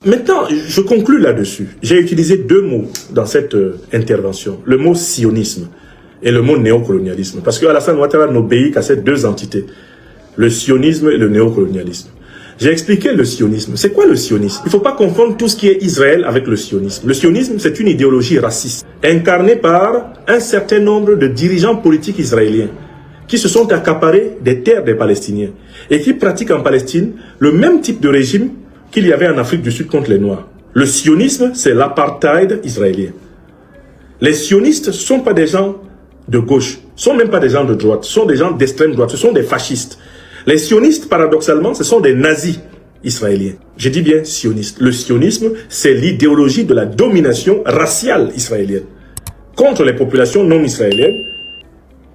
Maintenant, je conclus là-dessus. J'ai utilisé deux mots dans cette intervention. Le mot sionisme et le mot néocolonialisme. Parce que Alassane Ouattara n'obéit qu'à ces deux entités. Le sionisme et le néocolonialisme. J'ai expliqué le sionisme. C'est quoi le sionisme? Il ne faut pas confondre tout ce qui est Israël avec le sionisme. Le sionisme, c'est une idéologie raciste, incarnée par un certain nombre de dirigeants politiques israéliens qui se sont accaparés des terres des Palestiniens et qui pratiquent en Palestine le même type de régime qu'il y avait en Afrique du Sud contre les Noirs. Le sionisme, c'est l'apartheid israélien. Les sionistes ne sont pas des gens de gauche, ne sont même pas des gens de droite, ce sont des gens d'extrême droite, ce sont des fascistes. Les sionistes, paradoxalement, ce sont des nazis israéliens. Je dis bien sionistes. Le sionisme, c'est l'idéologie de la domination raciale israélienne contre les populations non israéliennes,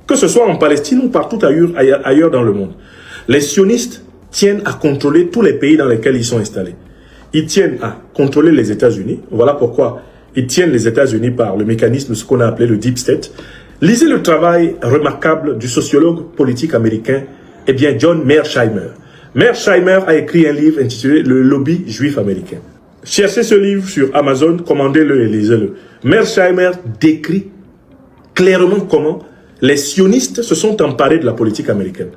que ce soit en Palestine ou partout ailleurs dans le monde. Les sionistes tiennent à contrôler tous les pays dans lesquels ils sont installés. Ils tiennent à contrôler les États-Unis. Voilà pourquoi ils tiennent les États-Unis par le mécanisme, ce qu'on a appelé le Deep State. Lisez le travail remarquable du sociologue politique américain, John Mearsheimer. Mearsheimer a écrit un livre intitulé « Le lobby juif américain ». Cherchez ce livre sur Amazon, commandez-le et lisez-le. Mearsheimer décrit clairement comment les sionistes se sont emparés de la politique américaine,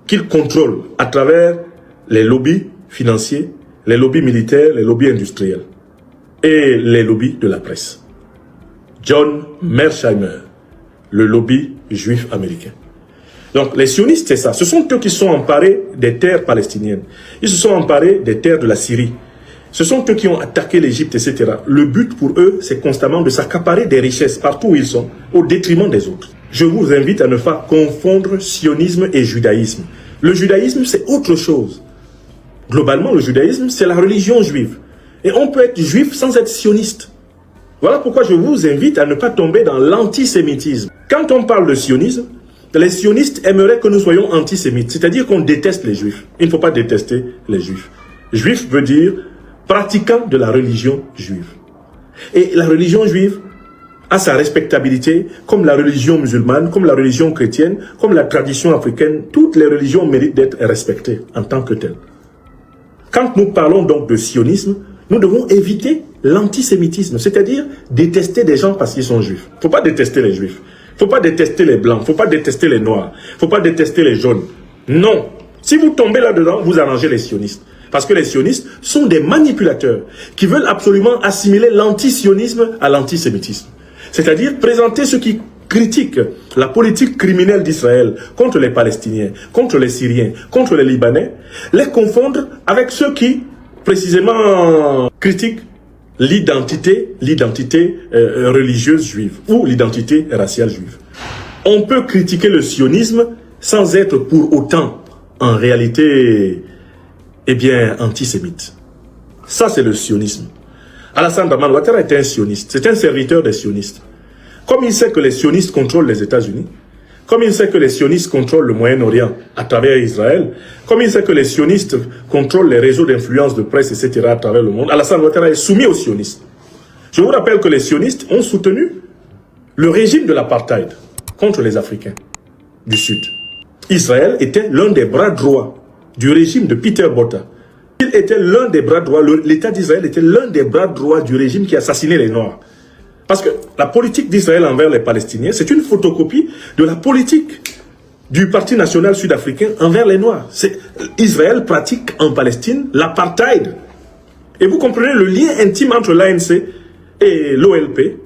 qu'ils contrôlent à travers les lobbies financiers, les lobbies militaires, les lobbies industriels et les lobbies de la presse. John Mearsheimer, le lobby juif américain. Donc les sionistes, c'est ça. Ce sont eux qui sont emparés des terres palestiniennes. Ils se sont emparés des terres de la Syrie. Ce sont eux qui ont attaqué l'Égypte, etc. Le but pour eux, c'est constamment de s'accaparer des richesses partout où ils sont, au détriment des autres. Je vous invite à ne pas confondre sionisme et judaïsme. Le judaïsme, c'est autre chose. Globalement, le judaïsme, c'est la religion juive. Et on peut être juif sans être sioniste. Voilà pourquoi je vous invite à ne pas tomber dans l'antisémitisme. Quand on parle de sionisme, les sionistes aimeraient que nous soyons antisémites, c'est-à-dire qu'on déteste les juifs. Il ne faut pas détester les juifs. Juif veut dire pratiquant de la religion juive. Et la religion juive a sa respectabilité, comme la religion musulmane, comme la religion chrétienne, comme la tradition africaine. Toutes les religions méritent d'être respectées en tant que telles. Quand nous parlons donc de sionisme, nous devons éviter l'antisémitisme, c'est-à-dire détester des gens parce qu'ils sont juifs. Il ne faut pas détester les juifs. Il ne faut pas détester les blancs. Il ne faut pas détester les noirs. Il ne faut pas détester les jaunes. Non. Si vous tombez là-dedans, vous arrangez les sionistes. Parce que les sionistes sont des manipulateurs qui veulent absolument assimiler l'antisionisme à l'antisémitisme. C'est-à-dire présenter ceux qui critiquent la politique criminelle d'Israël contre les Palestiniens, contre les Syriens, contre les Libanais, les confondre avec ceux qui, précisément, critiquent l'identité religieuse juive ou l'identité raciale juive. On peut critiquer le sionisme sans être pour autant, en réalité, antisémite. Ça, c'est le sionisme. Alassane Ouattara est un sioniste, c'est un serviteur des sionistes. Comme il sait que les sionistes contrôlent les États-Unis, comme il sait que les sionistes contrôlent le Moyen-Orient à travers Israël, comme il sait que les sionistes contrôlent les réseaux d'influence de presse, etc. à travers le monde, Alassane Ouattara est soumis aux sionistes. Je vous rappelle que les sionistes ont soutenu le régime de l'apartheid contre les Africains du Sud. Israël était l'un des bras droits du régime de Peter Botha. Il était l'un des bras droits, l'État d'Israël était l'un des bras droits du régime qui assassinait les Noirs. Parce que la politique d'Israël envers les Palestiniens, c'est une photocopie de la politique du Parti national sud-africain envers les Noirs. Israël pratique en Palestine l'apartheid. Et vous comprenez le lien intime entre l'ANC et l'OLP,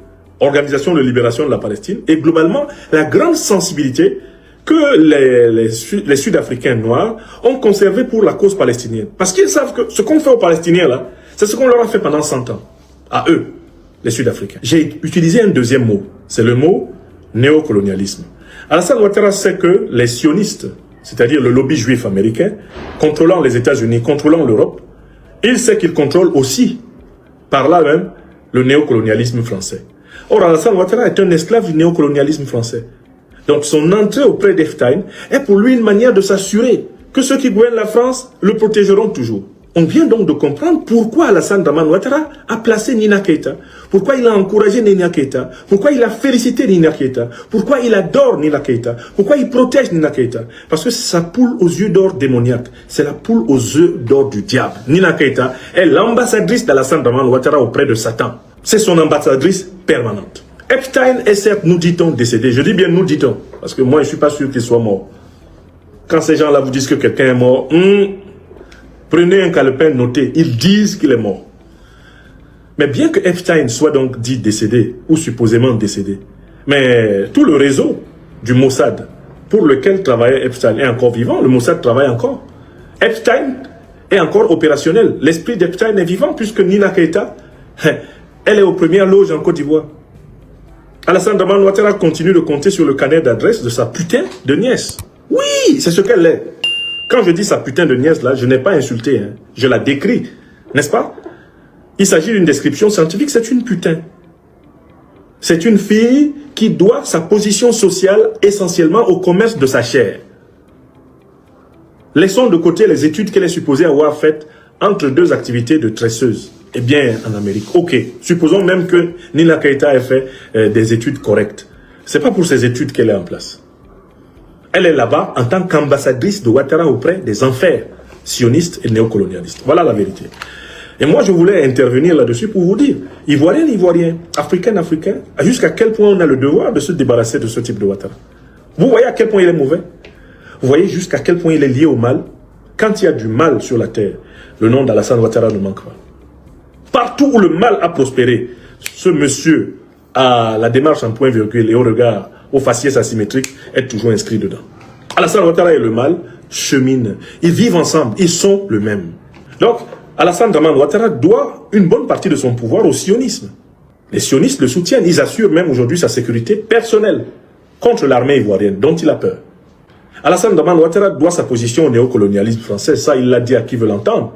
Organisation de libération de la Palestine, et globalement la grande sensibilité que les Sud-Africains noirs ont conservé pour la cause palestinienne. Parce qu'ils savent que ce qu'on fait aux Palestiniens là, c'est ce qu'on leur a fait pendant 100 ans. À eux, les Sud-Africains. J'ai utilisé un deuxième mot. C'est le mot néocolonialisme. Alassane Ouattara sait que les sionistes, c'est-à-dire le lobby juif américain, contrôlant les États-Unis, contrôlant l'Europe, il sait qu'ils contrôlent aussi, par là même, le néocolonialisme français. Or, Alassane Ouattara est un esclave du néocolonialisme français. Donc son entrée auprès d'Epstein est pour lui une manière de s'assurer que ceux qui gouvernent la France le protégeront toujours. On vient donc de comprendre pourquoi Alassane Dramane Ouattara a placé Nina Keïta, pourquoi il a encouragé Nina Keïta, pourquoi il a félicité Nina Keïta, pourquoi il adore Nina Keïta, pourquoi il protège Nina Keïta. Parce que c'est sa poule aux yeux d'or démoniaque, c'est la poule aux yeux d'or du diable. Nina Keïta est l'ambassadrice d'Alassane Dramane Ouattara auprès de Satan. C'est son ambassadrice permanente. Epstein est certes, nous dit-on, décédé. Je dis bien nous dit-on, parce que moi je ne suis pas sûr qu'il soit mort. Quand ces gens-là vous disent que quelqu'un est mort, prenez un calepin, notez, ils disent qu'il est mort. Mais bien que Epstein soit donc dit décédé, ou supposément décédé, mais tout le réseau du Mossad, pour lequel travaillait Epstein, est encore vivant. Le Mossad travaille encore. Epstein est encore opérationnel. L'esprit d'Epstein est vivant, puisque Nina Keïta, elle est aux premières loges en Côte d'Ivoire. Alassane Dramane Ouattara continue de compter sur le carnet d'adresse de sa putain de nièce. Oui, c'est ce qu'elle est. Quand je dis sa putain de nièce, là, je n'ai pas insulté. Hein. Je la décris, n'est-ce pas? Il s'agit d'une description scientifique, c'est une putain. C'est une fille qui doit sa position sociale essentiellement au commerce de sa chair. Laissons de côté les études qu'elle est supposée avoir faites entre deux activités de tresseuse. Eh bien, en Amérique, ok. Supposons même que Nina Keïta ait fait des études correctes. C'est pas pour ces études qu'elle est en place. Elle est là-bas en tant qu'ambassadrice de Ouattara auprès des enfers sionistes et néocolonialistes. Voilà la vérité. Et moi, je voulais intervenir là-dessus pour vous dire, Ivoirien, Ivoirien, Africain, Africain, jusqu'à quel point on a le devoir de se débarrasser de ce type de Ouattara. Vous voyez à quel point il est mauvais? Vous voyez jusqu'à quel point il est lié au mal? Quand il y a du mal sur la terre, le nom d'Alassane Ouattara ne manque pas. Partout où le mal a prospéré, ce monsieur a la démarche en point-virgule et au regard, au faciès asymétrique, est toujours inscrit dedans. Alassane Ouattara et le mal cheminent. Ils vivent ensemble. Ils sont le même. Donc, Alassane Dramane Ouattara doit une bonne partie de son pouvoir au sionisme. Les sionistes le soutiennent. Ils assurent même aujourd'hui sa sécurité personnelle contre l'armée ivoirienne, dont il a peur. Alassane Dramane Ouattara doit sa position au néocolonialisme français. Ça, il l'a dit à qui veut l'entendre.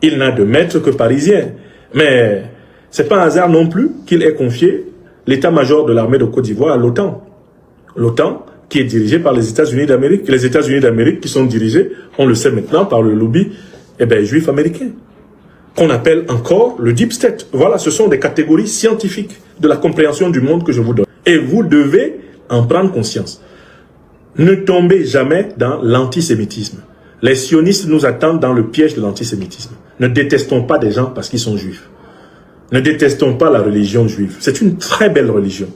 Il n'a de maître que parisien. Mais ce n'est pas un hasard non plus qu'il ait confié l'état-major de l'armée de Côte d'Ivoire à l'OTAN. L'OTAN qui est dirigée par les États-Unis d'Amérique. Les États-Unis d'Amérique qui sont dirigés, on le sait maintenant, par le lobby juif américain. Qu'on appelle encore le Deep State. Voilà, ce sont des catégories scientifiques de la compréhension du monde que je vous donne. Et vous devez en prendre conscience. Ne tombez jamais dans l'antisémitisme. Les sionistes nous attendent dans le piège de l'antisémitisme. Ne détestons pas des gens parce qu'ils sont juifs. Ne détestons pas la religion juive. C'est une très belle religion.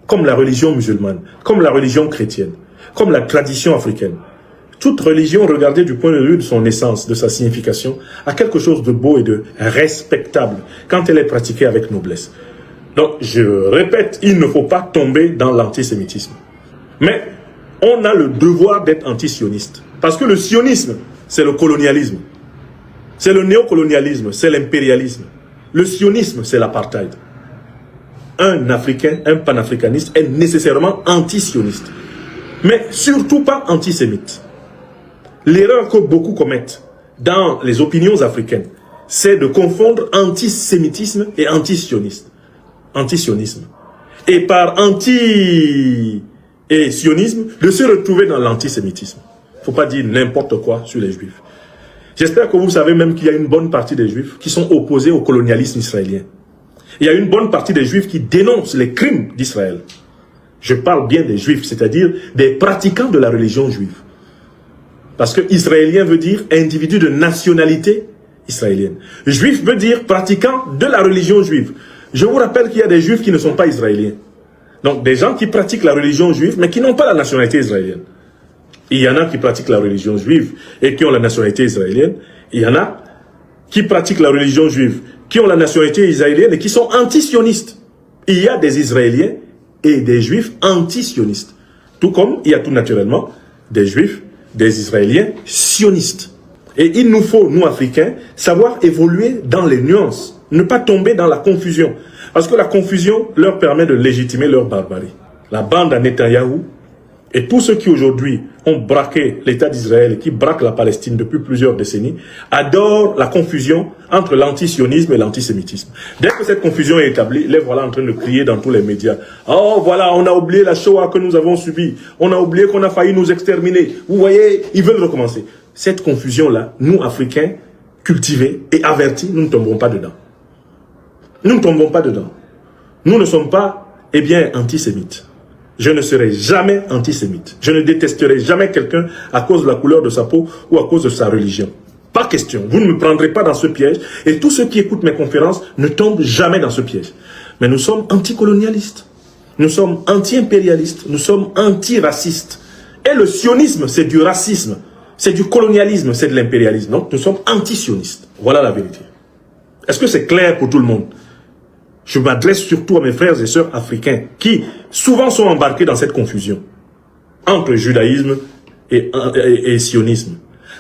Comme la religion musulmane, comme la religion chrétienne, comme la tradition africaine. Toute religion, regardée du point de vue de son essence, de sa signification, a quelque chose de beau et de respectable quand elle est pratiquée avec noblesse. Donc, je répète, il ne faut pas tomber dans l'antisémitisme. Mais on a le devoir d'être anti-sioniste. Parce que le sionisme, c'est le colonialisme. C'est le néocolonialisme, c'est l'impérialisme. Le sionisme, c'est l'apartheid. Un Africain, un panafricaniste est nécessairement anti-sioniste. Mais surtout pas antisémite. L'erreur que beaucoup commettent dans les opinions africaines, c'est de confondre antisémitisme et anti-sionisme. Et par anti et sionisme, de se retrouver dans l'antisémitisme. Il ne faut pas dire n'importe quoi sur les juifs. J'espère que vous savez même qu'il y a une bonne partie des juifs qui sont opposés au colonialisme israélien. Il y a une bonne partie des juifs qui dénoncent les crimes d'Israël. Je parle bien des juifs, c'est-à-dire des pratiquants de la religion juive. Parce que israélien veut dire individu de nationalité israélienne. Juif veut dire pratiquant de la religion juive. Je vous rappelle qu'il y a des juifs qui ne sont pas israéliens. Donc des gens qui pratiquent la religion juive mais qui n'ont pas la nationalité israélienne. Il y en a qui pratiquent la religion juive et qui ont la nationalité israélienne. Il y en a qui pratiquent la religion juive, qui ont la nationalité israélienne et qui sont anti-sionistes. Il y a des Israéliens et des Juifs anti-sionistes. Tout comme il y a tout naturellement des Juifs, des Israéliens sionistes. Et il nous faut, nous Africains, savoir évoluer dans les nuances, ne pas tomber dans la confusion. Parce que la confusion leur permet de légitimer leur barbarie. La bande à Netanyahou et tous ceux qui aujourd'hui ont braqué l'État d'Israël et qui braquent la Palestine depuis plusieurs décennies, adorent la confusion entre l'antisionisme et l'antisémitisme. Dès que cette confusion est établie, les voilà en train de crier dans tous les médias. Oh voilà, on a oublié la Shoah que nous avons subie. On a oublié qu'on a failli nous exterminer. Vous voyez, ils veulent recommencer. Cette confusion-là, nous Africains, cultivés et avertis, nous ne tomberons pas dedans. Nous ne tombons pas dedans. Nous ne sommes pas, eh bien, antisémites. Je ne serai jamais antisémite. Je ne détesterai jamais quelqu'un à cause de la couleur de sa peau ou à cause de sa religion. Pas question. Vous ne me prendrez pas dans ce piège. Et tous ceux qui écoutent mes conférences ne tombent jamais dans ce piège. Mais nous sommes anticolonialistes. Nous sommes anti-impérialistes. Nous sommes anti-racistes. Et le sionisme, c'est du racisme. C'est du colonialisme, c'est de l'impérialisme. Donc, nous sommes anti-sionistes. Voilà la vérité. Est-ce que c'est clair pour tout le monde? Je m'adresse surtout à mes frères et sœurs africains qui souvent sont embarqués dans cette confusion entre judaïsme et sionisme,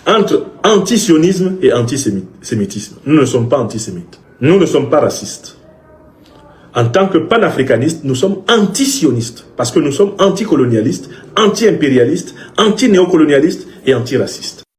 entre anti-sionisme et antisémitisme. Nous ne sommes pas antisémites. Nous ne sommes pas racistes. En tant que panafricanistes, nous sommes anti-sionistes parce que nous sommes anticolonialistes, anti-impérialistes, anti-néocolonialistes et anti-racistes.